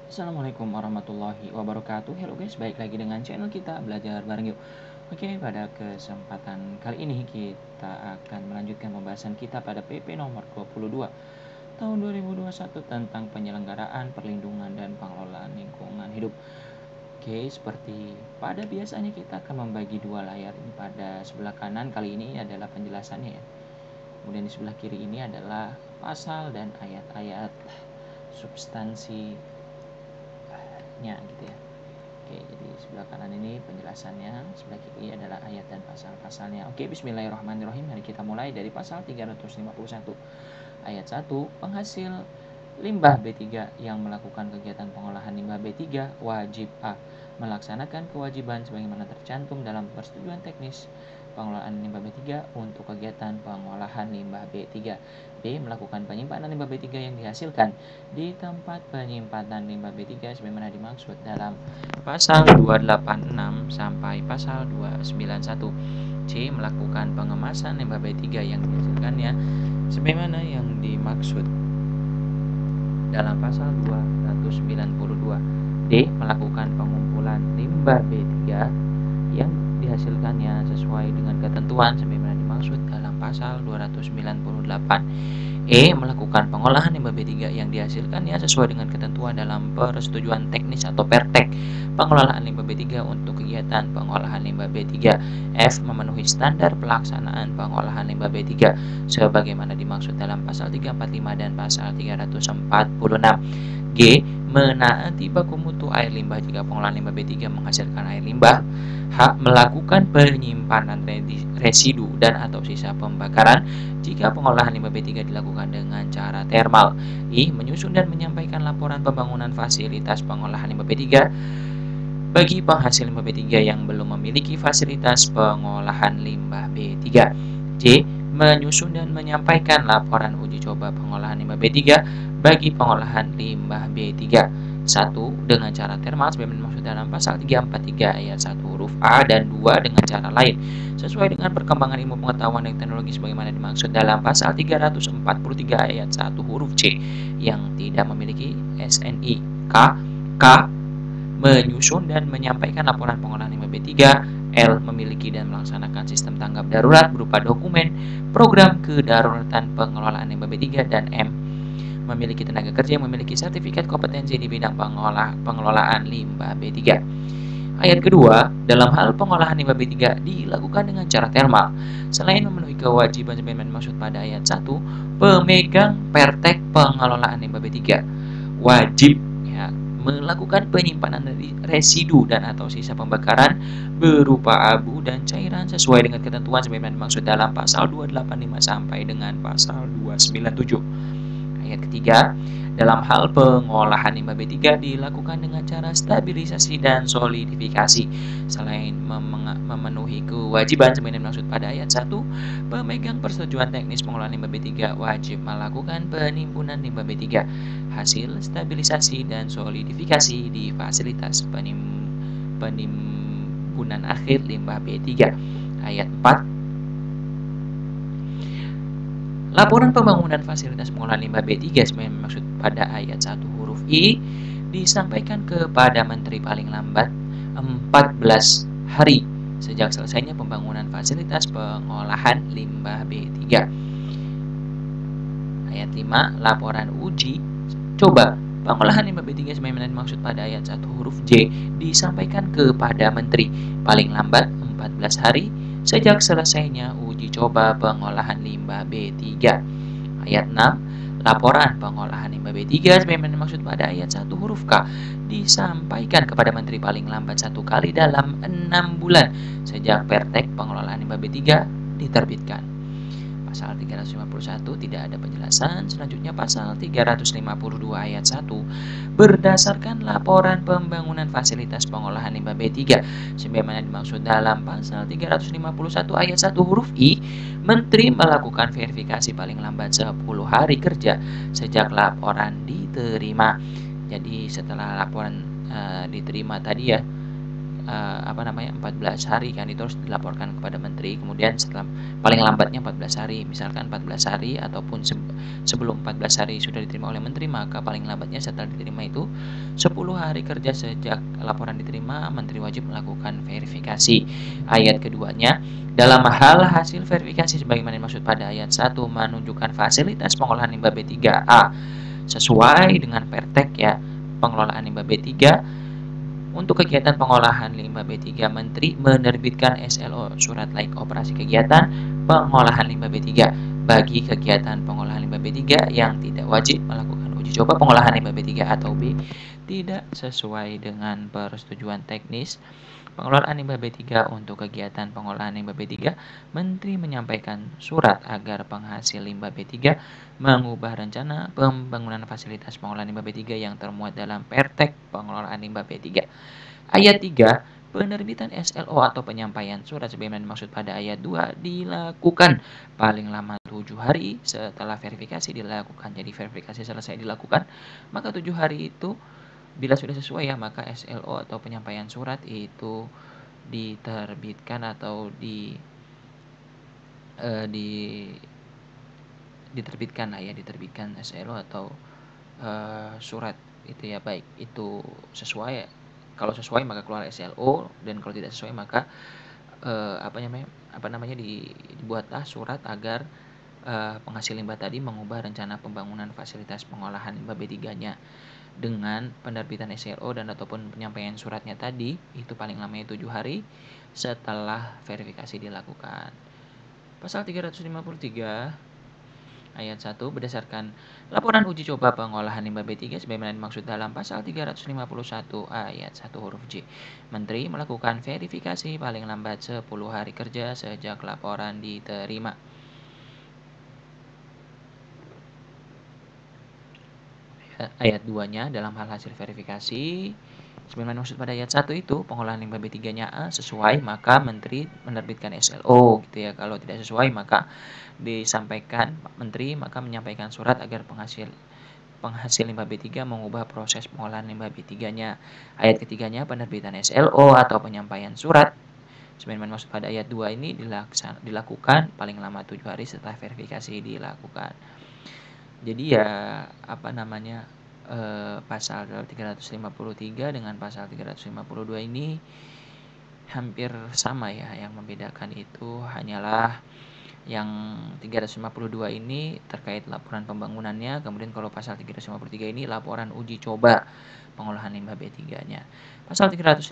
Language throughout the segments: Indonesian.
Assalamualaikum warahmatullahi wabarakatuh. Hello guys, baik lagi dengan channel kita Belajar Bareng Yuk. Oke, pada kesempatan kali ini kita akan melanjutkan pembahasan kita pada PP nomor 22 tahun 2021 tentang penyelenggaraan, perlindungan, dan pengelolaan lingkungan hidup. Oke, seperti pada biasanya kita akan membagi dua layar ini. Pada sebelah kanan kali ini adalah penjelasannya ya. Kemudian di sebelah kiri ini adalah pasal dan ayat-ayat substansinya gitu ya. Oke, jadi sebelah kanan ini penjelasannya, sebelah kiri adalah ayat dan pasal-pasalnya. Oke, bismillahirrahmanirrahim. Mari kita mulai dari pasal 351. Ayat 1, penghasil limbah B3 yang melakukan kegiatan pengolahan limbah B3 wajib A. Melaksanakan kewajiban sebagaimana tercantum dalam persetujuan teknis pengelolaan limbah B3 untuk kegiatan pengolahan limbah B3. B. Melakukan penyimpanan limbah B3 yang dihasilkan di tempat penyimpanan limbah B3 sebagaimana dimaksud dalam pasal 286 sampai pasal 291. C. Melakukan pengemasan limbah B3 yang dihasilkannya sebagaimana yang dimaksud dalam pasal 292. D. Melakukan pengumpulan limbah B3 yang dihasilkannya sesuai dengan ketentuan sebagaimana dimaksud dalam pasal 298. E. Melakukan pengolahan limbah B3 yang dihasilkannya sesuai dengan ketentuan dalam persetujuan teknis atau pertek pengelolaan limbah B3 untuk kegiatan pengolahan limbah B3. F. Memenuhi standar pelaksanaan pengolahan limbah B3 sebagaimana dimaksud dalam pasal 345 dan pasal 346. G. Menaati baku mutu air limbah jika pengolahan limbah B3 menghasilkan air limbah. H. Melakukan penyimpanan residu dan atau sisa pembakaran jika pengolahan limbah B3 dilakukan dengan cara termal. I. Menyusun dan menyampaikan laporan pembangunan fasilitas pengolahan limbah B3 bagi penghasil limbah B3 yang belum memiliki fasilitas pengolahan limbah B3. J. Menyusun dan menyampaikan laporan uji coba pengolahan limbah B3 bagi pengolahan limbah B3. 1. Dengan cara termal sebagaimana dimaksud dalam pasal 343 ayat 1 huruf A, dan 2. Dengan cara lain sesuai dengan perkembangan ilmu pengetahuan dan teknologi sebagaimana dimaksud dalam pasal 343 ayat 1 huruf C yang tidak memiliki SNI. K. Menyusun dan menyampaikan laporan pengolahan limbah B3. L. Memiliki dan melaksanakan sistem tanggap darurat berupa dokumen program kedaruratan pengelolaan limbah B3. Dan M. Memiliki tenaga kerja yang memiliki sertifikat kompetensi di bidang pengelolaan limbah B3. Ayat kedua, dalam hal pengolahan limbah B3 dilakukan dengan cara termal. Selain memenuhi kewajiban sebagaimana dimaksud pada ayat 1, pemegang pertek pengelolaan limbah B3 wajib melakukan penyimpanan residu dan atau sisa pembakaran berupa abu dan cairan sesuai dengan ketentuan sebagaimana dimaksud dalam pasal 285 sampai dengan pasal 297. Ayat ketiga, dalam hal pengolahan limbah B3 dilakukan dengan cara stabilisasi dan solidifikasi. Selain memenuhi kewajiban sebagaimana dimaksud pada ayat 1, pemegang persetujuan teknis pengolahan limbah B3 wajib melakukan penimbunan limbah B3 hasil stabilisasi dan solidifikasi di fasilitas penimbunan akhir limbah B3. Ayat 4, laporan pembangunan fasilitas pengolahan limbah B3 sebagaimana maksud pada ayat 1 huruf I disampaikan kepada Menteri paling lambat 14 hari sejak selesainya pembangunan fasilitas pengolahan limbah B3. Ayat 5, laporan uji coba pengolahan limbah B3 sebagaimana dimaksud pada ayat 1 huruf J disampaikan kepada Menteri paling lambat 14 hari sejak selesainya uji coba pengolahan limbah B3. Ayat 6, laporan pengolahan limbah B3 sebagaimana dimaksud pada ayat 1 huruf K disampaikan kepada Menteri paling lambat 1 kali dalam 6 bulan sejak pertek pengelolaan limbah B3 diterbitkan. Pasal 351 tidak ada penjelasan. Selanjutnya pasal 352 ayat 1, berdasarkan laporan pembangunan fasilitas pengolahan limbah B3 sebagaimana dimaksud dalam pasal 351 ayat 1 huruf I, Menteri melakukan verifikasi paling lambat 10 hari kerja sejak laporan diterima. Jadi setelah laporan diterima tadi ya, 14 hari kan, itu harus dilaporkan kepada menteri. Kemudian setelah paling lambatnya 14 hari, misalkan 14 hari ataupun sebelum 14 hari sudah diterima oleh menteri, maka paling lambatnya setelah diterima itu 10 hari kerja sejak laporan diterima, menteri wajib melakukan verifikasi. Ayat keduanya, dalam hal hasil verifikasi sebagaimana dimaksud pada ayat 1 menunjukkan fasilitas pengolahan limbah B3A sesuai dengan pertek ya pengelolaan limbah B3. Untuk kegiatan pengolahan limbah B3, Menteri menerbitkan SLO surat laik operasi kegiatan pengolahan limbah B3. Bagi kegiatan pengolahan limbah B3 yang tidak wajib melakukan uji coba pengolahan limbah B3 atau B tidak sesuai dengan persetujuan teknis pengelolaan limbah B3 untuk kegiatan pengolahan limbah B3, Menteri menyampaikan surat agar penghasil limbah B3 mengubah rencana pembangunan fasilitas pengolahan limbah B3 yang termuat dalam Pertek Pengelolaan Limbah B3. Ayat 3, penerbitan SLO atau penyampaian surat sebagaimana dimaksud pada ayat 2 dilakukan paling lama 7 hari setelah verifikasi dilakukan. Jadi verifikasi selesai dilakukan, maka 7 hari itu bila sudah sesuai ya, maka SLO atau penyampaian surat itu diterbitkan atau diterbitkan lah ya, diterbitkan SLO atau surat itu ya, baik itu sesuai. Kalau sesuai maka keluar SLO, dan kalau tidak sesuai maka dibuatlah surat agar penghasil limbah tadi mengubah rencana pembangunan fasilitas pengolahan limbah B3-nya. Dengan penerbitan SLO dan ataupun penyampaian suratnya tadi itu paling lamanya 7 hari setelah verifikasi dilakukan. Pasal 353 ayat 1, berdasarkan laporan uji coba pengolahan limbah B3 sebagaimana dimaksud dalam pasal 351 ayat 1 huruf J. Menteri melakukan verifikasi paling lambat 10 hari kerja sejak laporan diterima. Ayat 2-nya, dalam hal hasil verifikasi sebagaimana dimaksud pada ayat 1 itu pengolahan limbah B3-nya A sesuai, maka Menteri menerbitkan SLO gitu ya. Kalau tidak sesuai maka disampaikan Menteri maka menyampaikan surat agar penghasil limbah B3 mengubah proses pengolahan limbah B3-nya. Ayat ketiganya, penerbitan SLO atau penyampaian surat sebagaimana dimaksud pada ayat 2 ini dilakukan paling lama 7 hari setelah verifikasi dilakukan. Jadi ya pasal 353 dengan pasal 352 ini hampir sama ya. Yang membedakan itu hanyalah yang 352 ini terkait laporan pembangunannya, kemudian kalau pasal 353 ini laporan uji coba pengolahan limbah B3-nya. Pasal 354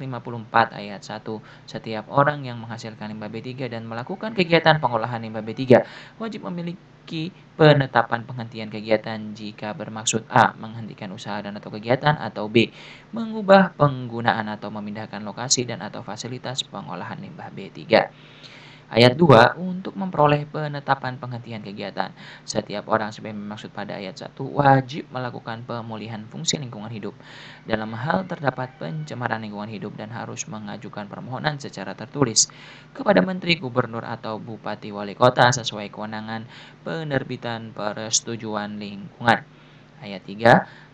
ayat 1, setiap orang yang menghasilkan limbah B3 dan melakukan kegiatan pengolahan limbah B3 wajib memiliki penetapan penghentian kegiatan jika bermaksud A. menghentikan usaha dan atau kegiatan, atau B. mengubah penggunaan atau memindahkan lokasi dan atau fasilitas pengolahan limbah B3. Ayat 2, untuk memperoleh penetapan penghentian kegiatan, setiap orang sebagaimana dimaksud pada ayat 1 wajib melakukan pemulihan fungsi lingkungan hidup. Dalam hal terdapat pencemaran lingkungan hidup dan harus mengajukan permohonan secara tertulis kepada Menteri, Gubernur, atau Bupati Wali Kota sesuai kewenangan penerbitan persetujuan lingkungan. Ayat 3,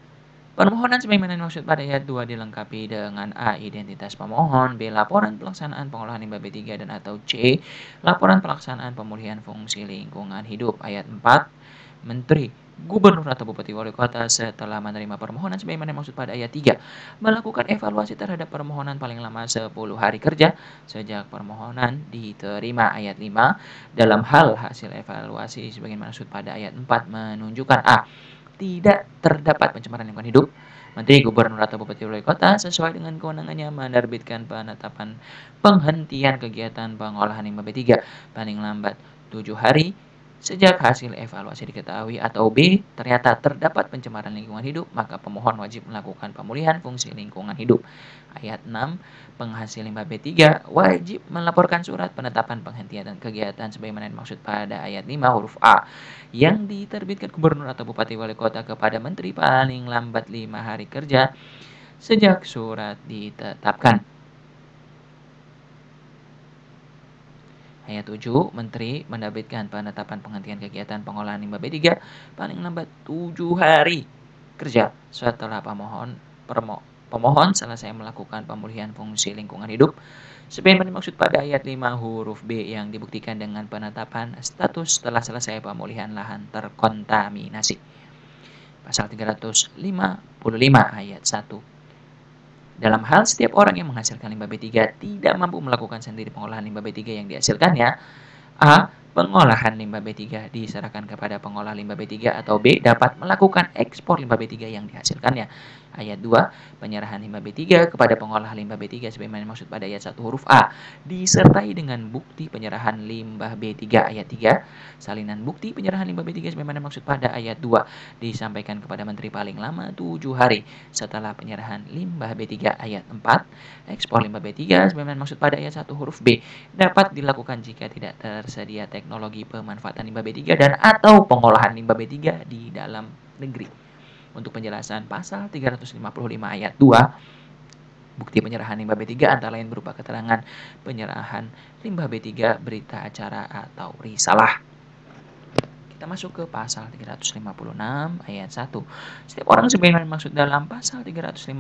permohonan sebagaimana dimaksud pada ayat 2 dilengkapi dengan A. identitas pemohon, B. laporan pelaksanaan pengolahan limbah B3 dan atau C. laporan pelaksanaan pemulihan fungsi lingkungan hidup. Ayat 4, Menteri, Gubernur atau Bupati Wali Kota setelah menerima permohonan sebagaimana dimaksud pada ayat 3 melakukan evaluasi terhadap permohonan paling lama 10 hari kerja sejak permohonan diterima. Ayat 5, dalam hal hasil evaluasi sebagaimana dimaksud pada ayat 4 menunjukkan A. tidak terdapat pencemaran lingkungan hidup, Menteri, Gubernur, atau Bupati Wali Kota sesuai dengan kewenangannya menerbitkan penetapan penghentian kegiatan pengolahan limbah B3 paling lambat 7 hari sejak hasil evaluasi diketahui, atau B. ternyata terdapat pencemaran lingkungan hidup, maka pemohon wajib melakukan pemulihan fungsi lingkungan hidup. Ayat 6, penghasil limbah B3 wajib melaporkan surat penetapan penghentian dan kegiatan sebagaimana dimaksud pada ayat 5 huruf A yang diterbitkan Gubernur atau Bupati Wali Kota kepada Menteri paling lambat 5 hari kerja sejak surat ditetapkan. Ayat 7, Menteri menerbitkan penetapan penghentian kegiatan pengolahan limbah B3 paling lambat 7 hari kerja setelah pemohon selesai melakukan pemulihan fungsi lingkungan hidup sebagaimana dimaksud pada ayat 5 huruf B yang dibuktikan dengan penetapan status setelah selesai pemulihan lahan terkontaminasi. Pasal 355 ayat 1. Dalam hal setiap orang yang menghasilkan limbah B3 tidak mampu melakukan sendiri pengolahan limbah B3 yang dihasilkannya, A. Pengolahan limbah B3 diserahkan kepada pengolah limbah B3 atau B. Dapat melakukan ekspor limbah B3 yang dihasilkannya. Ayat 2. Penyerahan limbah B3 kepada pengolah limbah B3 sebagaimana dimaksud pada ayat 1 huruf A disertai dengan bukti penyerahan limbah B3. Ayat 3. Salinan bukti penyerahan limbah B3 sebagaimana dimaksud pada ayat 2 disampaikan kepada Menteri paling lama 7 hari setelah penyerahan limbah B3. Ayat 4. Ekspor limbah B3 sebagaimana dimaksud pada ayat 1 huruf B dapat dilakukan jika tidak tersedia teknologi pemanfaatan limbah B3 dan atau pengolahan limbah B3 di dalam negeri. Untuk penjelasan pasal 355 ayat 2, bukti penyerahan limbah B3 antara lain berupa keterangan penyerahan limbah B3, berita acara atau risalah. Kita masuk ke pasal 356 ayat 1. Setiap orang sebagaimana dimaksud dalam pasal 355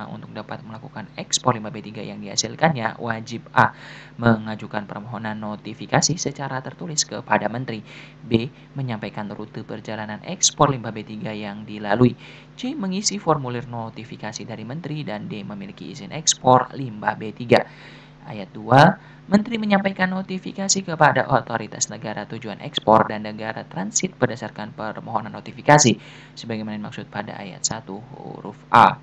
untuk dapat melakukan ekspor limbah B3 yang dihasilkannya wajib A. Mengajukan permohonan notifikasi secara tertulis kepada Menteri, B. Menyampaikan rute perjalanan ekspor limbah B3 yang dilalui, C. Mengisi formulir notifikasi dari Menteri, dan D. Memiliki izin ekspor limbah B3. Ayat 2. Menteri menyampaikan notifikasi kepada otoritas negara tujuan ekspor dan negara transit berdasarkan permohonan notifikasi sebagaimana dimaksud pada ayat 1 huruf A.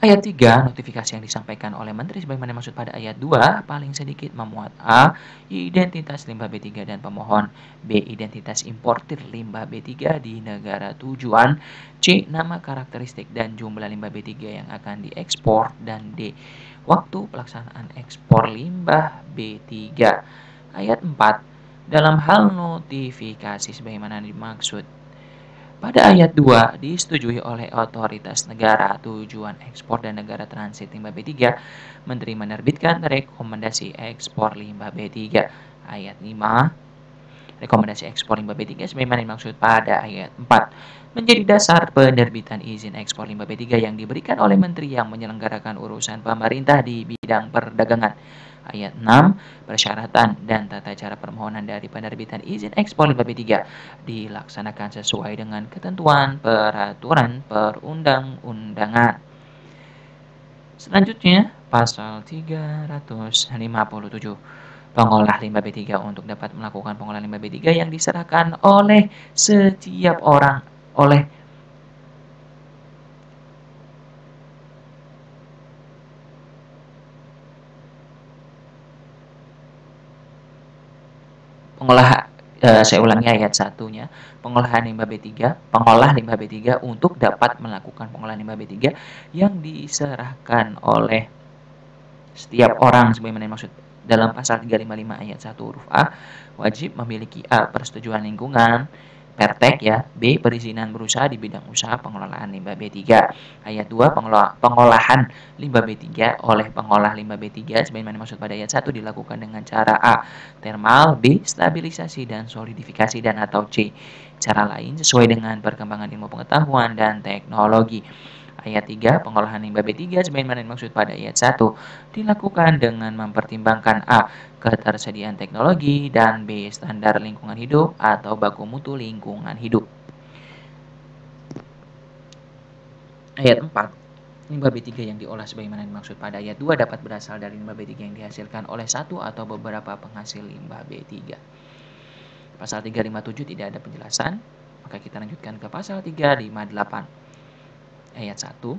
Ayat 3, notifikasi yang disampaikan oleh Menteri sebagaimana dimaksud pada ayat 2 paling sedikit memuat A. Identitas limbah B3 dan pemohon, B. Identitas importir limbah B3 di negara tujuan, C. Nama karakteristik dan jumlah limbah B3 yang akan diekspor, dan D. Waktu pelaksanaan ekspor limbah B3. Ayat 4, dalam hal notifikasi sebagaimana dimaksud pada ayat 2 disetujui oleh otoritas negara tujuan ekspor dan negara transit limbah B3, Menteri menerbitkan rekomendasi ekspor limbah B3. Ayat 5, rekomendasi ekspor limbah B3 sebagaimana dimaksud pada ayat 4 menjadi dasar penerbitan izin ekspor limbah B3 yang diberikan oleh Menteri yang menyelenggarakan urusan pemerintah di bidang perdagangan. Ayat 6, persyaratan dan tata cara permohonan dari penerbitan izin ekspor limbah B3 dilaksanakan sesuai dengan ketentuan peraturan perundang-undangan. Selanjutnya, pasal 357. Pengolah limbah B3 untuk dapat melakukan pengolahan limbah B3 yang diserahkan oleh setiap orang oleh pengolah saya ulangi ayat satunya, pengolahan limbah B3, pengolah limbah B3 untuk dapat melakukan pengolahan limbah B3 yang diserahkan oleh setiap orang sebagaimana dimaksud dalam pasal 355 ayat 1 huruf A wajib memiliki A. Persetujuan lingkungan Pertek ya, B. Perizinan berusaha di bidang usaha pengelolaan limbah B3. Ayat 2, pengolahan limbah B3 oleh pengolah limbah B3 sebagaimana dimaksud pada ayat 1 dilakukan dengan cara A. Termal, B. Stabilisasi dan solidifikasi, dan atau C. Cara lain sesuai dengan perkembangan ilmu pengetahuan dan teknologi. Ayat 3, pengolahan limbah B3 sebagaimana dimaksud pada ayat 1 dilakukan dengan mempertimbangkan A. Ketersediaan teknologi, dan B. Standar lingkungan hidup atau baku mutu lingkungan hidup. Ayat 4, limbah B3 yang diolah sebagaimana dimaksud pada ayat 2 dapat berasal dari limbah B3 yang dihasilkan oleh satu atau beberapa penghasil limbah B3. Pasal 357 tidak ada penjelasan, maka kita lanjutkan ke pasal 358. Ayat 1,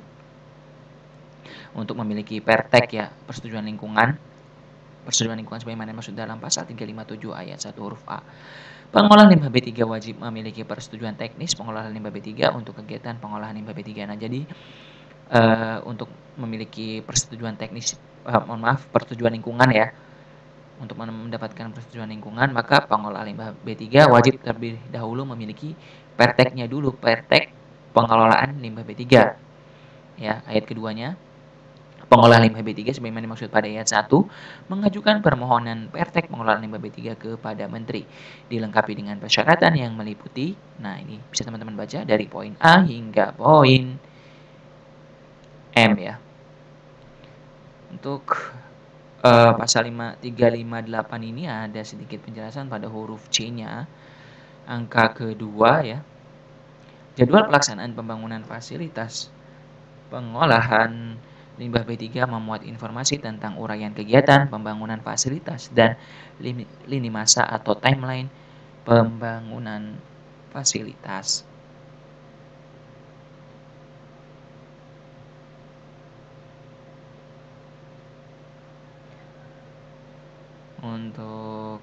untuk memiliki pertek ya, persetujuan lingkungan sebagaimana dimaksud dalam pasal 357 ayat 1 huruf A. Pengolah limbah B3 wajib memiliki persetujuan teknis pengolahan limbah B3 untuk kegiatan pengolahan limbah B3. Nah, jadi untuk memiliki persetujuan teknis, persetujuan lingkungan ya, untuk mendapatkan persetujuan lingkungan maka pengolah limbah B3 wajib terlebih dahulu memiliki perteknya dulu, pertek pengelolaan limbah B3. Ya, ayat keduanya, pengolah limbah B3 sebagaimana dimaksud pada ayat 1 mengajukan permohonan pertek pengelolaan limbah B3 kepada Menteri dilengkapi dengan persyaratan yang meliputi, nah ini bisa teman-teman baca dari poin A hingga poin M ya. Untuk pasal 358 ini ada sedikit penjelasan pada huruf C-nya. Angka kedua ya. Jadwal pelaksanaan pembangunan fasilitas pengolahan limbah B3 memuat informasi tentang uraian kegiatan pembangunan fasilitas dan lini masa atau timeline pembangunan fasilitas. Untuk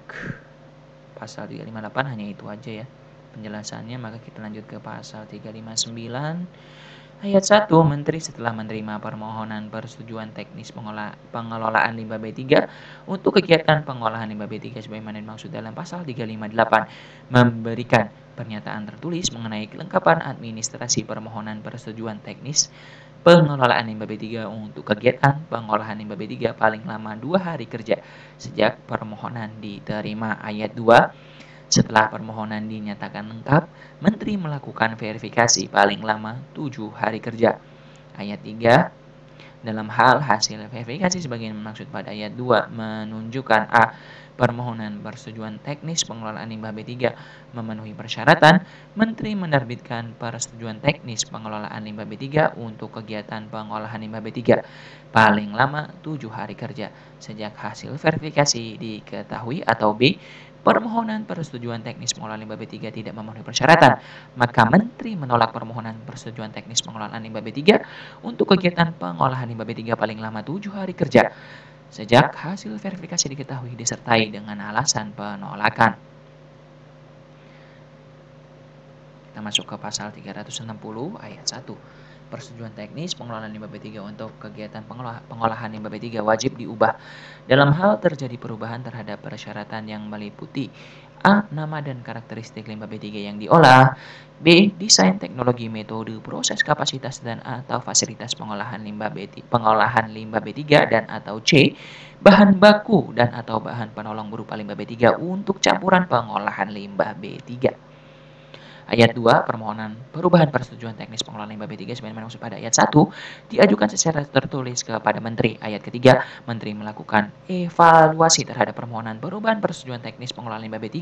pasal 358 hanya itu aja ya penjelasannya, maka kita lanjut ke pasal 359 ayat 1. Menteri setelah menerima permohonan persetujuan teknis pengelolaan limbah B3 untuk kegiatan pengolahan limbah B3 sebagaimana dimaksud dalam pasal 358 memberikan pernyataan tertulis mengenai kelengkapan administrasi permohonan persetujuan teknis pengelolaan limbah B3 untuk kegiatan pengolahan limbah B3 paling lama 2 hari kerja sejak permohonan diterima. Ayat 2. Setelah permohonan dinyatakan lengkap, Menteri melakukan verifikasi paling lama 7 hari kerja. Ayat 3. Dalam hal hasil verifikasi sebagaimana maksud pada ayat 2 menunjukkan A. Permohonan persetujuan teknis pengelolaan limbah B3 memenuhi persyaratan, Menteri menerbitkan persetujuan teknis pengelolaan limbah B3 untuk kegiatan pengolahan limbah B3 paling lama 7 hari kerja sejak hasil verifikasi diketahui, atau B. Permohonan persetujuan teknis pengelolaan limbah B3 tidak memenuhi persyaratan, maka Menteri menolak permohonan persetujuan teknis pengelolaan limbah B3 untuk kegiatan pengolahan limbah B3 paling lama 7 hari kerja sejak hasil verifikasi diketahui disertai dengan alasan penolakan. Kita masuk ke pasal 360 ayat 1. Persetujuan teknis pengelolaan limbah B3 untuk kegiatan pengolahan limbah B3 wajib diubah dalam hal terjadi perubahan terhadap persyaratan yang meliputi A. Nama dan karakteristik limbah B3 yang diolah, B. Desain teknologi metode proses kapasitas dan atau fasilitas pengolahan limbah B3 dan atau C. Bahan baku dan atau bahan penolong berupa limbah B3 untuk campuran pengolahan limbah B3. Ayat 2, permohonan perubahan persetujuan teknis pengelolaan limbah B3 sebagaimana maksud pada ayat 1 diajukan secara tertulis kepada Menteri. Ayat ketiga, Menteri melakukan evaluasi terhadap permohonan perubahan persetujuan teknis pengelolaan limbah B3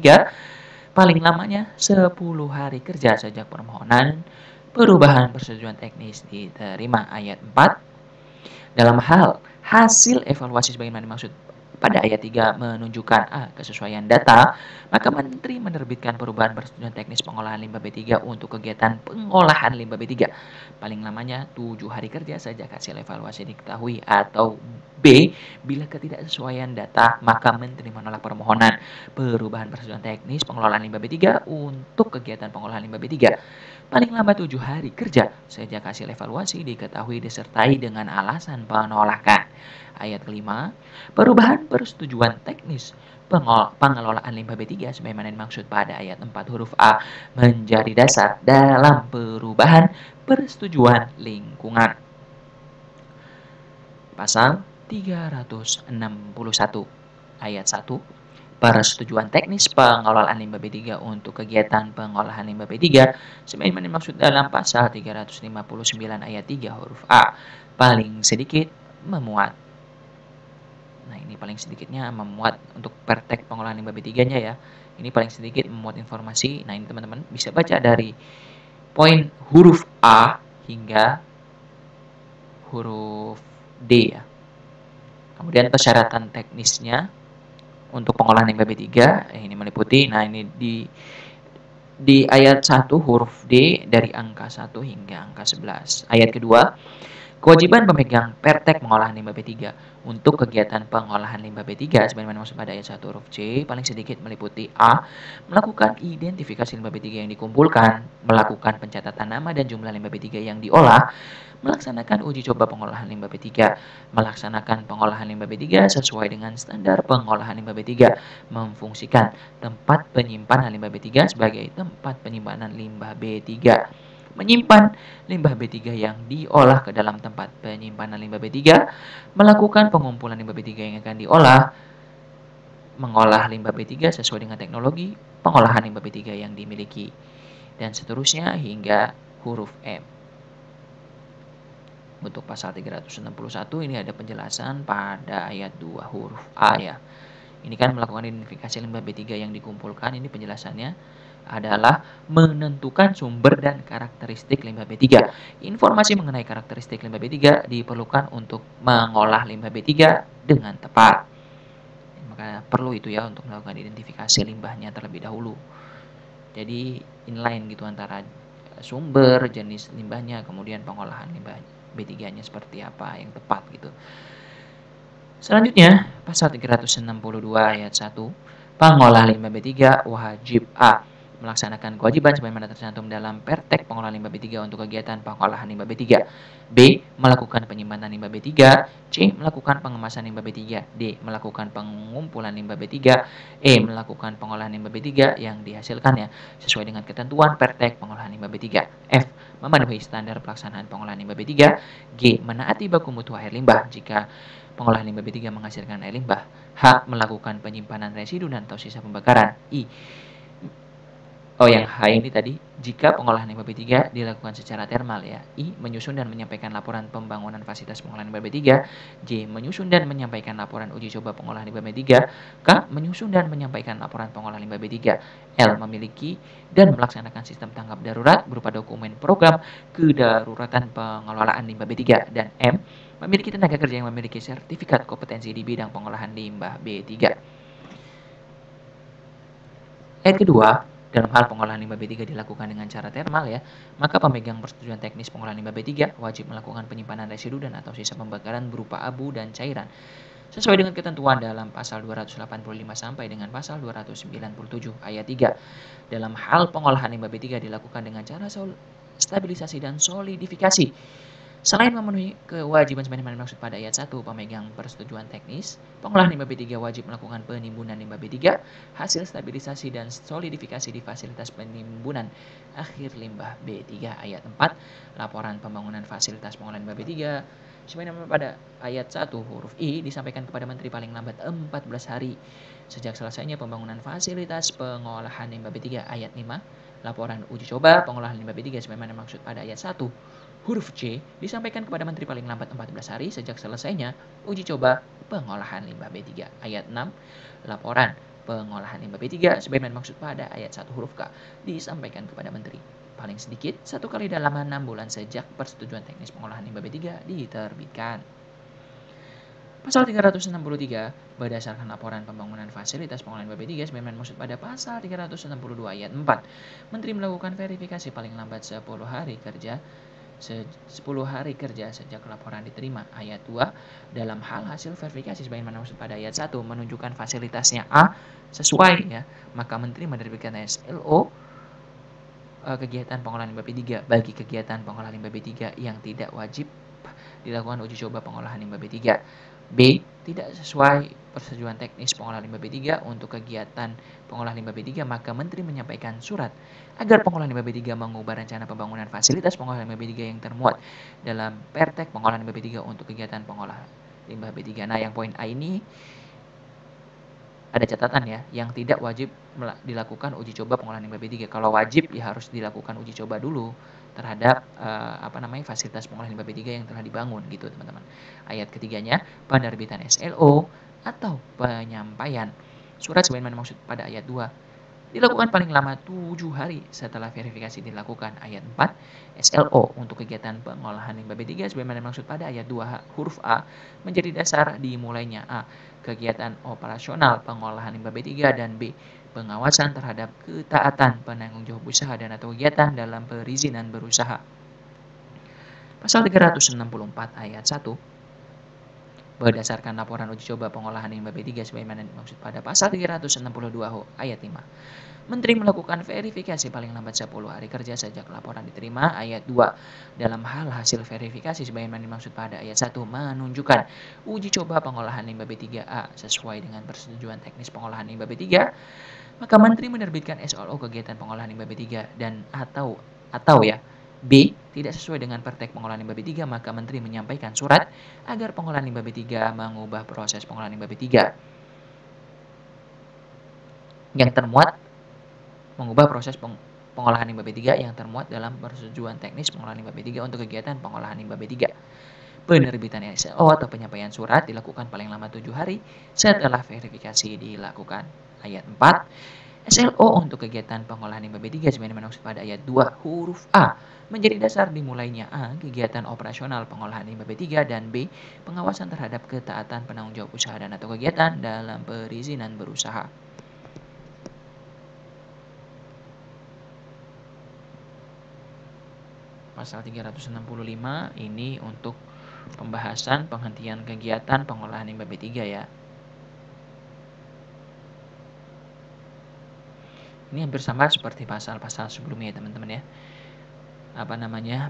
paling lamanya 10 hari kerja sejak permohonan perubahan persetujuan teknis diterima. Ayat 4, dalam hal hasil evaluasi sebagaimana dimaksud pada ayat 3 menunjukkan A. Kesesuaian data, maka Menteri menerbitkan perubahan persetujuan teknis pengolahan limbah B3 untuk kegiatan pengolahan limbah B3 paling lamanya 7 hari kerja sejak hasil evaluasi diketahui, atau B. Bila ketidaksesuaian data, maka Menteri menolak permohonan perubahan persetujuan teknis pengelolaan limbah B3 untuk kegiatan pengolahan limbah B3 paling lambat 7 hari kerja sejak hasil evaluasi diketahui disertai dengan alasan penolakan. Ayat kelima, perubahan persetujuan teknis pengelolaan limbah B3 sebagaimana dimaksud pada ayat 4 huruf A menjadi dasar dalam perubahan persetujuan lingkungan. Pasal 361 ayat 1, persetujuan teknis pengelolaan limbah B3 untuk kegiatan pengolahan limbah B3 sebagaimana dimaksud dalam pasal 359 ayat 3 huruf A paling sedikit memuat. Nah, ini paling sedikitnya memuat untuk pertek pengolahan limbah B3-nya ya. Ini paling sedikit memuat informasi. Nah, ini teman-teman bisa baca dari poin huruf A hingga huruf D ya. Kemudian persyaratan teknisnya untuk pengolahan limbah B3 ini meliputi, nah ini di ayat 1 huruf D dari angka 1 hingga angka 11. Ayat kedua, kewajiban pemegang pertek pengolahan limbah B3 untuk kegiatan pengolahan limbah B3 sebagaimana maksud pada ayat 1 huruf C paling sedikit meliputi A. Melakukan identifikasi limbah B3 yang dikumpulkan, melakukan pencatatan nama dan jumlah limbah B3 yang diolah, melaksanakan uji coba pengolahan limbah B3, melaksanakan pengolahan limbah B3 sesuai dengan standar pengolahan limbah B3, memfungsikan tempat penyimpanan limbah B3 sebagai tempat penyimpanan limbah B3, menyimpan limbah B3 yang diolah ke dalam tempat penyimpanan limbah B3, melakukan pengumpulan limbah B3 yang akan diolah, mengolah limbah B3 sesuai dengan teknologi pengolahan limbah B3 yang dimiliki, dan seterusnya hingga huruf M. untuk pasal 361 ini ada penjelasan pada ayat 2 huruf A ya. Ini kan melakukan identifikasi limbah B3 yang dikumpulkan, ini penjelasannya adalah menentukan sumber dan karakteristik limbah B3. Informasi mengenai karakteristik limbah B3 diperlukan untuk mengolah limbah B3 dengan tepat. Maka perlu itu ya untuk melakukan identifikasi limbahnya terlebih dahulu. Jadi inline gitu antara sumber, jenis limbahnya, kemudian pengolahan limbah B3-nya seperti apa yang tepat gitu. Selanjutnya, pasal 362 ayat 1, pengolah limbah B3 wajib A. Melaksanakan kewajiban sebagaimana tercantum dalam Pertek pengolahan limbah B3 untuk kegiatan pengolahan limbah B3. B. Melakukan penyimpanan limbah B3. C. Melakukan pengemasan limbah B3. D. Melakukan pengumpulan limbah B3. E. Melakukan pengolahan limbah B3 yang dihasilkannya sesuai dengan ketentuan Pertek pengolahan limbah B3. F. Memenuhi standar pelaksanaan pengolahan limbah B3. G. Menaati baku mutu air limbah jika pengolahan limbah B3 menghasilkan air limbah. H. Melakukan penyimpanan residu dan atau sisa pembakaran. Yang H ini tadi, jika pengolahan limbah B3 dilakukan secara termal ya. I. Menyusun dan menyampaikan laporan pembangunan fasilitas pengolahan limbah B3. J. Menyusun dan menyampaikan laporan uji coba pengolahan limbah B3. K. Menyusun dan menyampaikan laporan pengolahan limbah B3. L. Memiliki dan melaksanakan sistem tanggap darurat berupa dokumen program kedaruratan pengelolaan limbah B3. Dan M. Memiliki tenaga kerja yang memiliki sertifikat kompetensi di bidang pengolahan limbah B3. Ayat kedua, dalam hal pengolahan limbah B3 dilakukan dengan cara termal ya, maka pemegang persetujuan teknis pengolahan limbah B3 wajib melakukan penyimpanan residu dan atau sisa pembakaran berupa abu dan cairan sesuai dengan ketentuan dalam pasal 285 sampai dengan pasal 297 ayat 3. Dalam hal pengolahan limbah B3 dilakukan dengan cara stabilisasi dan solidifikasi. Selain memenuhi kewajiban sebagaimana dimaksud pada ayat 1, pemegang persetujuan teknis, pengolahan limbah B3 wajib melakukan penimbunan limbah B3, hasil stabilisasi dan solidifikasi di fasilitas penimbunan akhir limbah B3 ayat 4, laporan pembangunan fasilitas pengolahan limbah B3, sebagaimana pada ayat 1 huruf I disampaikan kepada Menteri paling lambat 14 hari sejak selesainya pembangunan fasilitas pengolahan limbah B3 ayat 5, laporan uji coba pengolahan limbah B3 sebagaimana dimaksud pada ayat 1 huruf C disampaikan kepada Menteri paling lambat 14 hari sejak selesainya uji coba pengolahan limbah B3. Ayat 6, laporan pengolahan limbah B3 sebagaimana dimaksud pada ayat 1 huruf K disampaikan kepada Menteri paling sedikit 1 kali dalam 6 bulan sejak persetujuan teknis pengolahan limbah B3 diterbitkan. Pasal 363 berdasarkan laporan pembangunan fasilitas pengolahan limbah B3 sebagaimana dimaksud pada pasal 362 ayat 4. Menteri melakukan verifikasi paling lambat 10 hari kerja sejak laporan diterima. Ayat 2, dalam hal hasil verifikasi sebagaimana dimaksud pada ayat 1 menunjukkan fasilitasnya A sesuai ya, maka Menteri menerbitkan SLO kegiatan pengolahan limbah B3 bagi kegiatan pengolahan limbah B3 yang tidak wajib dilakukan uji coba pengolahan limbah B3. B. Tidak sesuai persetujuan teknis pengolahan limbah B3 untuk kegiatan pengolahan limbah B3, maka Menteri menyampaikan surat agar pengolahan limbah B3 mengubah rencana pembangunan fasilitas pengolahan limbah B3 yang termuat dalam Pertek pengolahan limbah B3 untuk kegiatan pengolahan limbah B3. Nah, yang poin A ini ada catatan ya, yang tidak wajib dilakukan uji coba pengolahan limbah B3. Kalau wajib ya harus dilakukan uji coba dulu terhadap fasilitas pengolahan limbah B3 yang telah dibangun gitu teman-teman. Ayat ketiganya, penerbitan SLO atau penyampaian surat sebagaimana dimaksud pada ayat 2 dilakukan paling lama 7 hari setelah verifikasi dilakukan. Ayat 4, SLO untuk kegiatan pengolahan limbah B3 sebagaimana dimaksud pada ayat 2 huruf A menjadi dasar dimulainya A. Kegiatan operasional pengolahan limbah B3 dan B. Pengawasan terhadap ketaatan penanggung jawab usaha dan atau kegiatan dalam perizinan berusaha. Pasal 364 ayat 1 berdasarkan laporan uji coba pengolahan limbah B3 sebagaimana dimaksud pada pasal 362 ayat 5. Menteri melakukan verifikasi paling lambat 10 hari kerja sejak laporan diterima. Ayat 2. Dalam hal hasil verifikasi sebagaimana dimaksud pada ayat 1 menunjukkan uji coba pengolahan limbah B3A sesuai dengan persetujuan teknis pengolahan limbah B3, maka Menteri menerbitkan SLO kegiatan pengolahan limbah B3 dan atau ya B. Tidak sesuai dengan Pertek pengolahan limbah B3, maka Menteri menyampaikan surat agar pengolahan limbah B3 mengubah proses pengolahan limbah B3 yang termuat mengubah proses pengolahan limbah B3 yang termuat dalam persetujuan teknis pengolahan limbah B3 untuk kegiatan pengolahan limbah B3. Penerbitan SLO atau penyampaian surat dilakukan paling lama 7 hari setelah verifikasi dilakukan. Ayat 4, SLO untuk kegiatan pengolahan limbah B3 sebagaimana dimaksud pada ayat 2 huruf A menjadi dasar dimulainya A. Kegiatan operasional pengolahan limbah B3 dan B. Pengawasan terhadap ketaatan penanggung jawab usaha dan atau kegiatan dalam perizinan berusaha. Pasal 365 ini untuk pembahasan penghentian kegiatan pengolahan limbah B3 ya. Ini hampir sama seperti pasal-pasal sebelumnya ya teman-teman ya.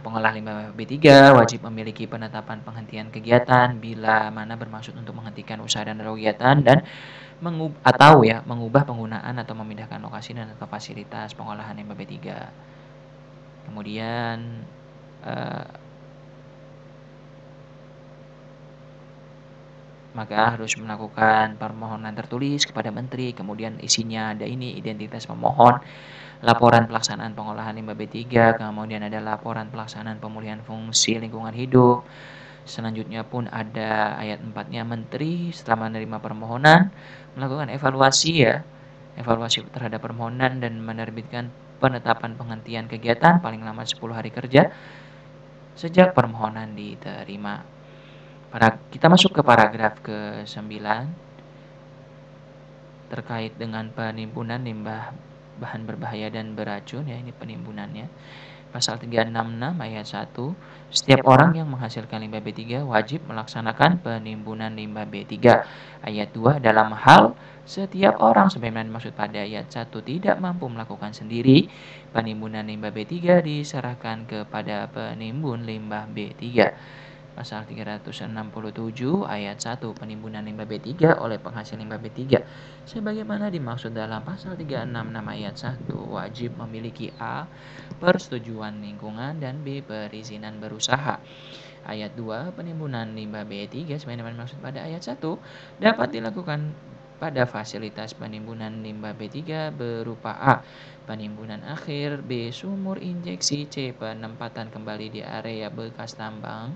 Pengolah limbah B3 wajib memiliki penetapan penghentian kegiatan bila mana bermaksud untuk menghentikan usaha dan kegiatan dan mengubah penggunaan atau memindahkan lokasi dan atau fasilitas pengolahan limbah B3. Kemudian maka harus melakukan permohonan tertulis kepada menteri, kemudian isinya ada ini identitas pemohon, laporan pelaksanaan pengolahan limbah B3, kemudian ada laporan pelaksanaan pemulihan fungsi lingkungan hidup. Selanjutnya pun ada ayat 4-nya menteri setelah menerima permohonan melakukan evaluasi terhadap permohonan dan menerbitkan penetapan penghentian kegiatan paling lama 10 hari kerja sejak permohonan diterima. Kita masuk ke paragraf ke-9 terkait dengan penimbunan limbah bahan berbahaya dan beracun ya, ini penimbunannya. Pasal 366 ayat 1, setiap orang yang menghasilkan limbah B3 wajib melaksanakan penimbunan limbah B3. Ayat 2, dalam hal setiap orang sebagaimana dimaksud pada ayat 1 tidak mampu melakukan sendiri, penimbunan limbah B3 diserahkan kepada penimbun limbah B3. Pasal 367 ayat 1, penimbunan limbah B3 oleh penghasil limbah B3 sebagaimana dimaksud dalam pasal 366 ayat 1 wajib memiliki A. persetujuan lingkungan dan B. perizinan berusaha. Ayat 2, penimbunan limbah B3 sebagaimana dimaksud pada ayat 1 dapat dilakukan pada fasilitas penimbunan limbah B3 berupa A. penimbunan akhir, B. sumur injeksi, C. penempatan kembali di area bekas tambang,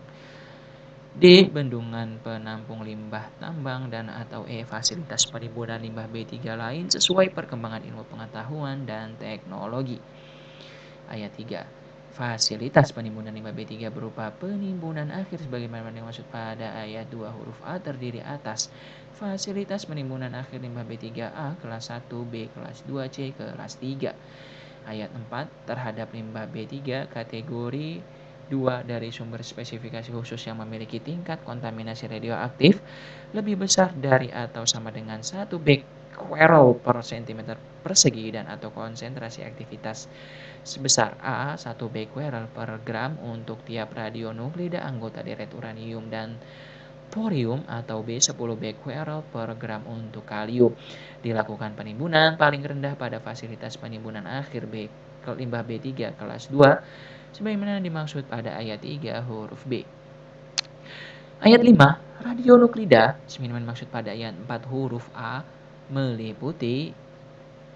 D. bendungan penampung limbah tambang, dan atau E. fasilitas penimbunan limbah B3 lain sesuai perkembangan ilmu pengetahuan dan teknologi. Ayat 3, fasilitas penimbunan limbah B3 berupa penimbunan akhir sebagaimana dimaksud pada ayat 2 huruf A terdiri atas fasilitas penimbunan akhir limbah B3A kelas 1, B kelas 2, C kelas 3. Ayat 4, terhadap limbah B3 kategori 2 dari sumber spesifikasi khusus yang memiliki tingkat kontaminasi radioaktif lebih besar dari atau sama dengan 1 becquerel per cm persegi dan atau konsentrasi aktivitas sebesar A 1 becquerel per gram untuk tiap radionuklida anggota deret uranium dan thorium atau B 10 becquerel per gram untuk kalium. Dilakukan penimbunan paling rendah pada fasilitas penimbunan akhir limbah B3 kelas 2 sebagaimana dimaksud pada ayat 3 huruf B. Ayat 5, radionuklida sebagaimana dimaksud pada ayat 4 huruf A meliputi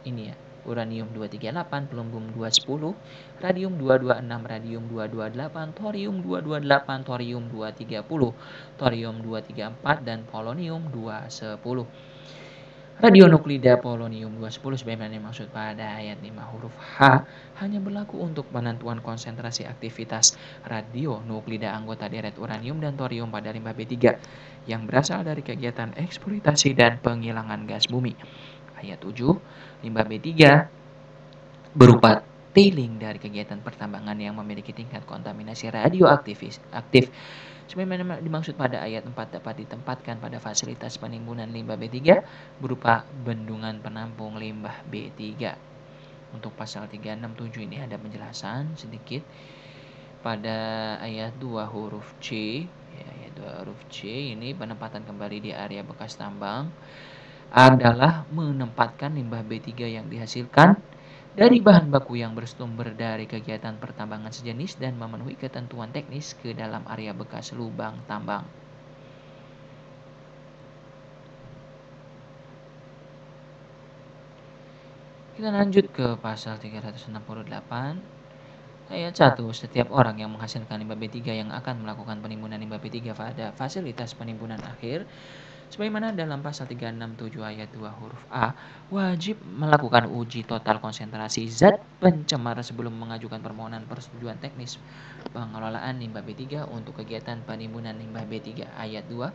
ini ya, uranium 238, plutonium 210, radium 226, radium 228, thorium 228, thorium 230, thorium 234 dan polonium 210. Radionuklida polonium 210 sebagaimana dimaksud pada ayat 5 huruf H hanya berlaku untuk penentuan konsentrasi aktivitas radionuklida anggota deret uranium dan thorium pada limbah B3 yang berasal dari kegiatan eksploitasi dan penghilangan gas bumi. Ayat 7, limbah B3 berupa tailing dari kegiatan pertambangan yang memiliki tingkat kontaminasi radioaktif sebagaimana dimaksud pada ayat 4 dapat ditempatkan pada fasilitas penimbunan limbah B3 berupa bendungan penampung limbah B3. Untuk pasal 367 ini ada penjelasan sedikit pada ayat 2 huruf C. Ayat 2 huruf C ini penempatan kembali di area bekas tambang adalah menempatkan limbah B3 yang dihasilkan dari bahan baku yang bersumber dari kegiatan pertambangan sejenis dan memenuhi ketentuan teknis ke dalam area bekas lubang tambang. Kita lanjut ke pasal 368 ayat 1. Setiap orang yang menghasilkan limbah B3 yang akan melakukan penimbunan limbah B3 pada fasilitas penimbunan akhir sebagaimana dalam pasal 367 ayat 2 huruf A, wajib melakukan uji total konsentrasi zat pencemar sebelum mengajukan permohonan persetujuan teknis pengelolaan limbah B3 untuk kegiatan penimbunan limbah B3. Ayat 2,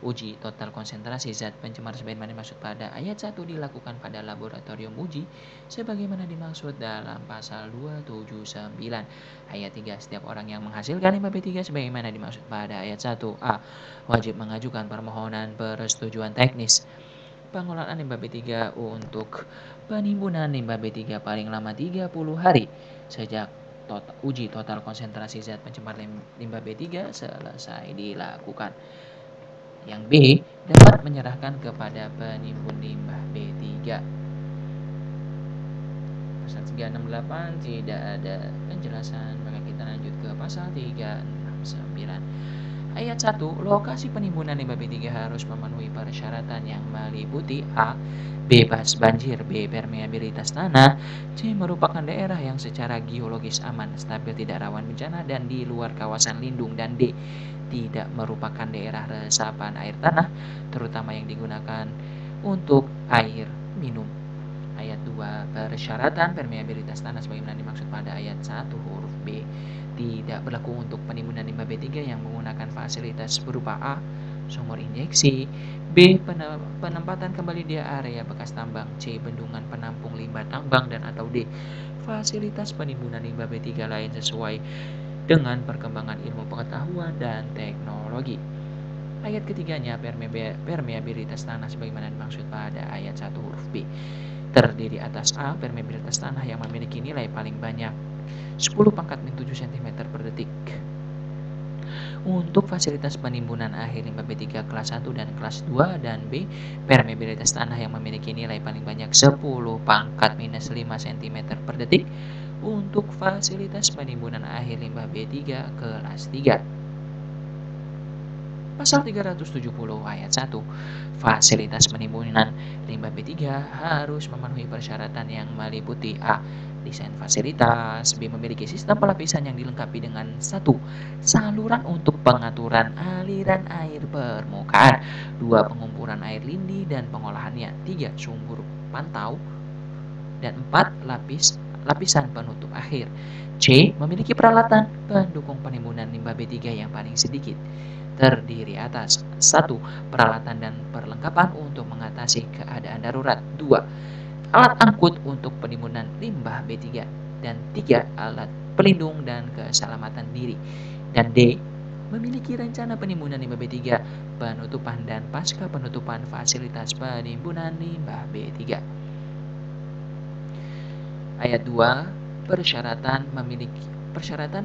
uji total konsentrasi zat pencemar sebagaimana dimaksud pada ayat 1 dilakukan pada laboratorium uji sebagaimana dimaksud dalam pasal 279. Ayat 3, setiap orang yang menghasilkan limbah B3 sebagaimana dimaksud pada ayat 1A wajib mengajukan permohonan persetujuan teknis pengelolaan limbah B3 untuk penimbunan limbah B3 paling lama 30 hari sejak uji total konsentrasi zat pencemar limbah B3 selesai dilakukan. Yang B, dapat menyerahkan kepada penimbun limbah B3. Pasal 368 tidak ada penjelasan, maka kita lanjut ke pasal 369. Ayat 1, lokasi penimbunan limbah B3 harus memenuhi persyaratan yang meliputi A. Bebas banjir, B. Permeabilitas tanah, C. Merupakan daerah yang secara geologis aman, stabil, tidak rawan bencana, dan di luar kawasan lindung, dan D. Tidak merupakan daerah resapan air tanah, terutama yang digunakan untuk air minum. Ayat 2, persyaratan permeabilitas tanah sebagaimana dimaksud pada ayat 1 huruf B tidak berlaku untuk penimbunan limbah B3 yang menggunakan fasilitas berupa A. Sumur injeksi, B. Penempatan kembali di area bekas tambang, C. Bendungan penampung limbah tambang, dan atau D. Fasilitas penimbunan limbah B3 lain sesuai dengan perkembangan ilmu pengetahuan dan teknologi. Ayat ketiganya, permeabilitas tanah sebagaimana dimaksud pada ayat 1 huruf B terdiri atas A. Permeabilitas tanah yang memiliki nilai paling banyak 10 pangkat min 7 cm per detik. Untuk fasilitas penimbunan akhir limbah B3 kelas 1 dan kelas 2, dan B. Permeabilitas tanah yang memiliki nilai paling banyak 10 pangkat minus 5 cm per detik untuk fasilitas penimbunan akhir limbah B3 kelas 3. Pasal 370 ayat 1, fasilitas penimbunan limbah B3 harus memenuhi persyaratan yang meliputi A. Desain fasilitas, B. Memiliki sistem pelapisan yang dilengkapi dengan 1. Saluran untuk pengaturan aliran air permukaan, 2. Pengumpulan air lindi dan pengolahannya, 3. Sumur pantau, dan 4. Lapisan penutup akhir. C. Memiliki peralatan pendukung penimbunan limbah B3 yang paling sedikit terdiri atas 1. Peralatan dan perlengkapan untuk mengatasi keadaan darurat, 2. Alat angkut untuk penimbunan limbah B3, dan 3. Alat pelindung dan keselamatan diri, dan D. Memiliki rencana penimbunan limbah B3, penutupan dan pasca penutupan fasilitas penimbunan limbah B3. Ayat 2, persyaratan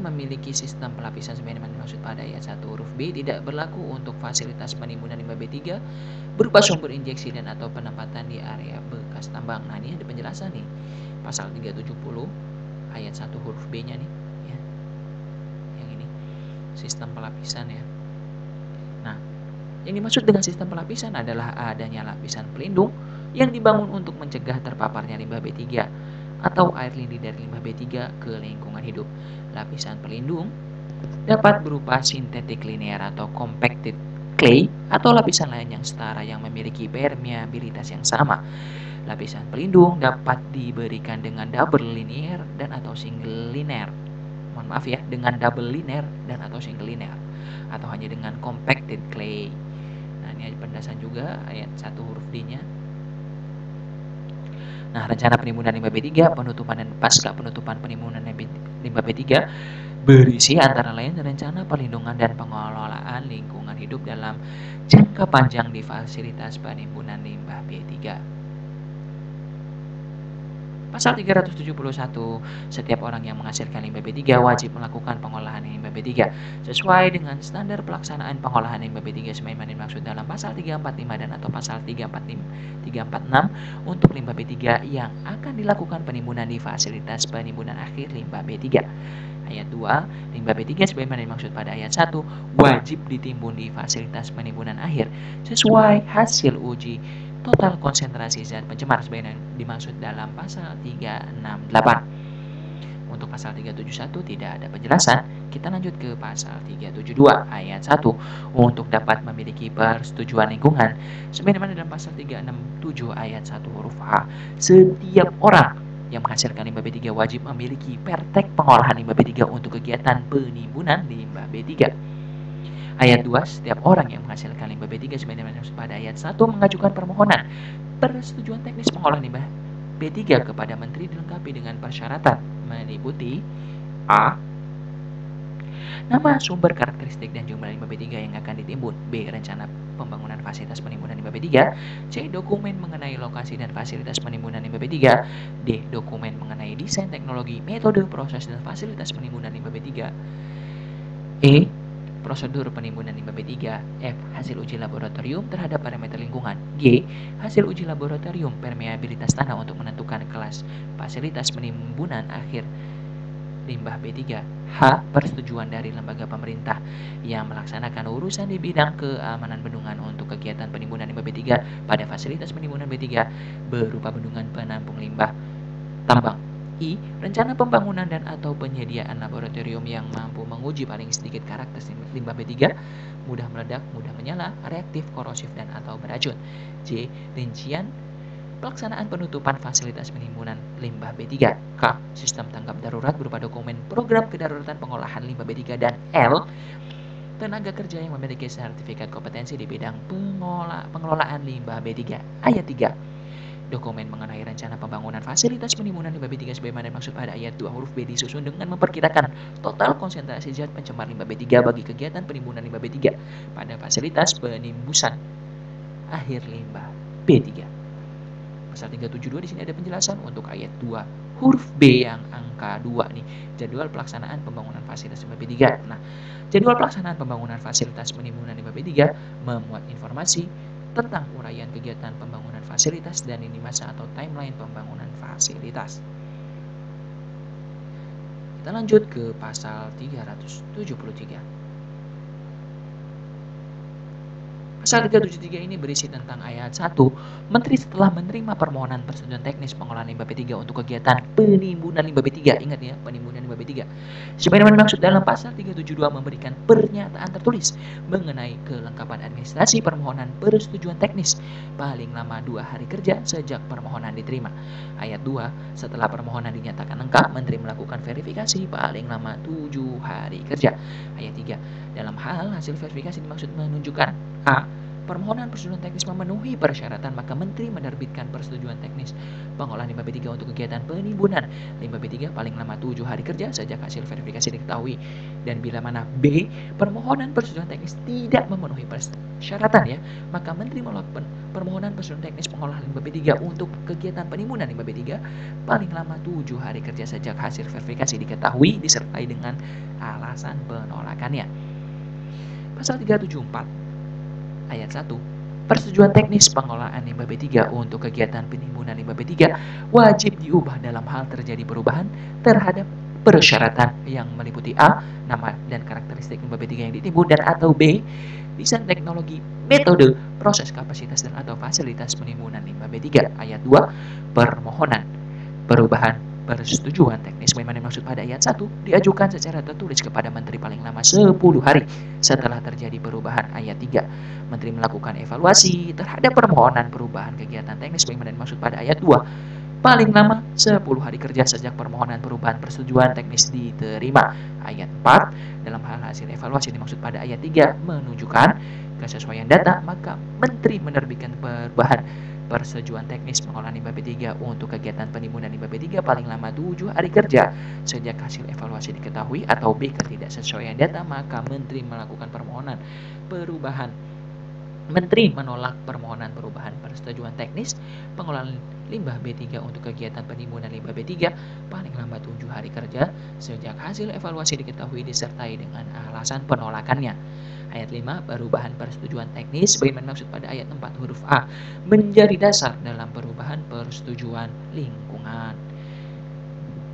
memiliki sistem pelapisan sebagaimana dimaksud pada ayat 1 huruf B tidak berlaku untuk fasilitas penimbunan limbah B3 berupa sumber injeksi dan atau penempatan di area bekas tambang. Nah, ini ada penjelasan nih. Pasal 370 ayat 1 huruf B-nya nih, ya. Yang ini sistem pelapisan, ya. Nah, yang dimaksud dengan sistem pelapisan adalah adanya lapisan pelindung yang dibangun untuk mencegah terpaparnya limbah B3 atau air lindi dari limbah B3 ke lingkungan hidup. Lapisan pelindung dapat berupa sintetik linear atau compacted clay atau lapisan lain yang setara yang memiliki permeabilitas yang sama. Lapisan pelindung dapat diberikan dengan double linear dan atau single linear. Mohon maaf ya, dengan double linear dan atau single linear, atau hanya dengan compacted clay. Nah, ini penjelasan juga ayat 1 huruf D-nya. Nah, rencana penimbunan limbah B3, penutupan dan pasca penutupan penimbunan limbah B3 berisi antara lain rencana perlindungan dan pengelolaan lingkungan hidup dalam jangka panjang di fasilitas penimbunan limbah B3. Pasal 371, setiap orang yang menghasilkan limbah B3 wajib melakukan pengolahan limbah B3 sesuai dengan standar pelaksanaan pengolahan limbah B3 sebagaimana dimaksud dalam pasal 345 dan atau pasal 346 untuk limbah B3 yang akan dilakukan penimbunan di fasilitas penimbunan akhir limbah B3. Ayat 2, limbah B3 sebagaimana dimaksud pada ayat 1 wajib ditimbun di fasilitas penimbunan akhir sesuai hasil uji total konsentrasi zat pencemar sebagaimana dimaksud dalam pasal 368. Untuk pasal 371 tidak ada penjelasan. Kita lanjut ke pasal 372 ayat 1. Untuk dapat memiliki persetujuan lingkungan sebagaimana dalam pasal 367 ayat 1 huruf A, setiap orang yang menghasilkan limbah B3 wajib memiliki pertek pengolahan limbah B3 untuk kegiatan penimbunan limbah B3. Ayat 2, setiap orang yang menghasilkan limbah B3 sebagaimana pada ayat 1 mengajukan permohonan persetujuan teknis pengolahan limbah B3 kepada Menteri dilengkapi dengan persyaratan meliputi A. Nama sumber karakteristik dan jumlah limbah B3 yang akan ditimbun. B. Rencana pembangunan fasilitas penimbunan limbah B3. C. Dokumen mengenai lokasi dan fasilitas penimbunan limbah B3. D. Dokumen mengenai desain teknologi, metode, proses, dan fasilitas penimbunan limbah B3. E. Prosedur penimbunan limbah B3. F. Hasil uji laboratorium terhadap parameter lingkungan. G. Hasil uji laboratorium permeabilitas tanah untuk menentukan kelas fasilitas penimbunan akhir limbah B3. H. Persetujuan dari lembaga pemerintah yang melaksanakan urusan di bidang keamanan bendungan untuk kegiatan penimbunan limbah B3 pada fasilitas penimbunan B3 berupa bendungan penampung limbah tambang. I. Rencana pembangunan dan atau penyediaan laboratorium yang mampu menguji paling sedikit karakteristik limbah B3, mudah meledak, mudah menyala, reaktif, korosif, dan atau beracun. J. Rincian pelaksanaan penutupan fasilitas penimbunan limbah B3. K. Sistem tanggap darurat berupa dokumen program kedaruratan pengolahan limbah B3 dan L. Tenaga kerja yang memiliki sertifikat kompetensi di bidang pengelolaan limbah B3. Ayat 3. Dokumen mengenai rencana pembangunan fasilitas penimbunan limbah B3 sebagaimana dimaksud pada ayat 2 huruf B disusun dengan memperkirakan total konsentrasi zat pencemar limbah B3 bagi kegiatan penimbunan limbah B3 pada fasilitas penimbusan akhir limbah B3. Pasal 372 di sini ada penjelasan untuk ayat 2 huruf B yang angka 2 nih, jadwal pelaksanaan pembangunan fasilitas limbah B3. Nah, jadwal pelaksanaan pembangunan fasilitas penimbunan limbah B3 memuat informasi tentang uraian kegiatan pembangunan fasilitas dan lini masa atau timeline pembangunan fasilitas. Kita lanjut ke pasal 373. Pasal 373 ini berisi tentang ayat 1. Menteri setelah menerima permohonan persetujuan teknis pengolahan limbah B3 untuk kegiatan penimbunan limbah B3. Ingat ya, penimbunan limbah B3. Sebagaimana dimaksud dalam pasal 372 memberikan pernyataan tertulis mengenai kelengkapan administrasi permohonan persetujuan teknis paling lama 2 hari kerja sejak permohonan diterima. Ayat 2. Setelah permohonan dinyatakan lengkap, Menteri melakukan verifikasi paling lama 7 hari kerja. Ayat 3. Dalam hal hasil verifikasi dimaksud menunjukkan A. Permohonan persetujuan teknis memenuhi persyaratan, maka Menteri menerbitkan persetujuan teknis pengolahan limbah B3 untuk kegiatan penimbunan limbah B3 paling lama 7 hari kerja sejak hasil verifikasi diketahui. Dan bila mana B. Permohonan persetujuan teknis tidak memenuhi persyaratan ya, maka Menteri melakukan permohonan persetujuan teknis pengolahan limbah B3 untuk kegiatan penimbunan limbah B3 paling lama 7 hari kerja sejak hasil verifikasi diketahui disertai dengan alasan penolakannya. Pasal 374 ayat 1. Persetujuan teknis pengolahan limbah B3 untuk kegiatan penimbunan limbah B3 wajib diubah dalam hal terjadi perubahan terhadap persyaratan yang meliputi A. Nama dan karakteristik limbah B3 yang ditimbun dan atau B. Desain teknologi, metode, proses, kapasitas dan atau fasilitas penimbunan limbah B3. Ayat 2. Permohonan perubahan persetujuan teknis sebagaimana dimaksud pada ayat 1 diajukan secara tertulis kepada Menteri paling lama 10 hari setelah terjadi perubahan. Ayat 3. Menteri melakukan evaluasi terhadap permohonan perubahan kegiatan teknis sebagaimana dimaksud pada ayat 2 paling lama 10 hari kerja sejak permohonan perubahan persetujuan teknis diterima. Ayat 4. Dalam hal hasil evaluasi dimaksud pada ayat 3 menunjukkan kesesuaian data, maka Menteri menerbitkan perubahan persetujuan teknis pengolahan limbah B3 untuk kegiatan penimbunan limbah B3 paling lama 7 hari kerja sejak hasil evaluasi diketahui, atau B. Ketidaksesuaian data, maka Menteri melakukan permohonan perubahan. Menteri menolak permohonan perubahan persetujuan teknis pengolahan limbah B3 untuk kegiatan penimbunan limbah B3 paling lambat 7 hari kerja sejak hasil evaluasi diketahui disertai dengan alasan penolakannya. Ayat 5. Perubahan persetujuan teknis sebagaimana maksud pada ayat 4 huruf A menjadi dasar dalam perubahan persetujuan lingkungan.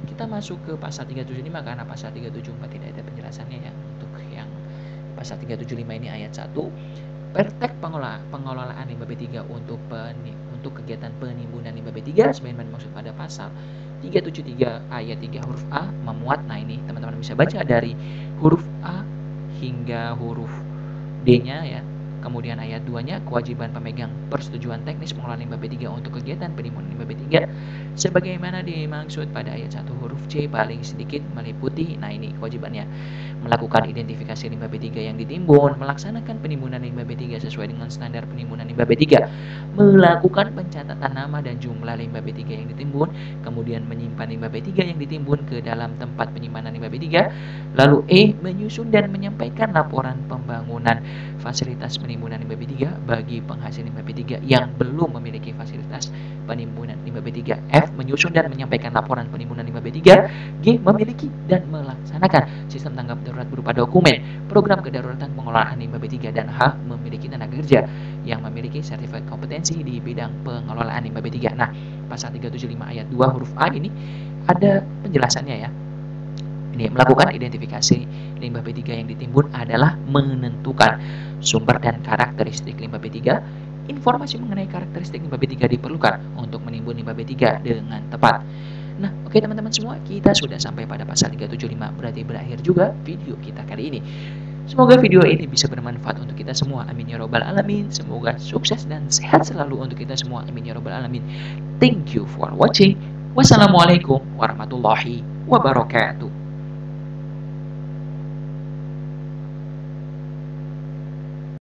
Kita masuk ke pasal 375 karena pasal 374 tidak ada penjelasannya ya. Untuk yang pasal 375 ini ayat 1. Praktek pengelolaan limbah B3 untuk kegiatan penimbunan limbah B3 sebagaimana dimaksud pada pasal 373 ayat 3 huruf A memuat. Nah, ini teman-teman bisa baca dari huruf A hingga huruf D-nya ya. Kemudian ayat 2-nya kewajiban pemegang persetujuan teknis pengelolaan limbah B3 untuk kegiatan penimbunan limbah B3 sebagaimana dimaksud pada ayat 1 huruf C paling sedikit meliputi, nah ini kewajibannya, melakukan identifikasi limbah B3 yang ditimbun, melaksanakan penimbunan limbah B3 sesuai dengan standar penimbunan limbah B3, melakukan pencatatan nama dan jumlah limbah B3 yang ditimbun, kemudian menyimpan limbah B3 yang ditimbun ke dalam tempat penyimpanan limbah B3, lalu E, menyusun dan menyampaikan laporan pembangunan fasilitas penimbunan limbah B3 bagi penghasil limbah B3 yang belum memiliki fasilitas penimbunan limbah B3. F, menyusun dan menyampaikan laporan penimbunan limbah B3. G, memiliki dan melaksanakan sistem tanggap darurat berupa dokumen, program kedaruratan pengelolaan limbah B3. Dan H, memiliki tenaga kerja yang memiliki sertifikat kompetensi di bidang pengelolaan limbah B3. Nah, pasal 375 ayat 2 huruf A ini ada penjelasannya ya. Ini melakukan identifikasi limbah B3 yang ditimbun adalah menentukan sumber dan karakteristik limbah B3. Informasi mengenai karakteristik limbah B3 diperlukan untuk menimbun limbah B3 dengan tepat. Nah, oke teman-teman semua, kita sudah sampai pada pasal 375, berarti berakhir juga video kita kali ini. Semoga video ini bisa bermanfaat untuk kita semua, amin ya robbal alamin. Semoga sukses dan sehat selalu untuk kita semua, amin ya robbal alamin. Thank you for watching. Wassalamualaikum warahmatullahi wabarakatuh.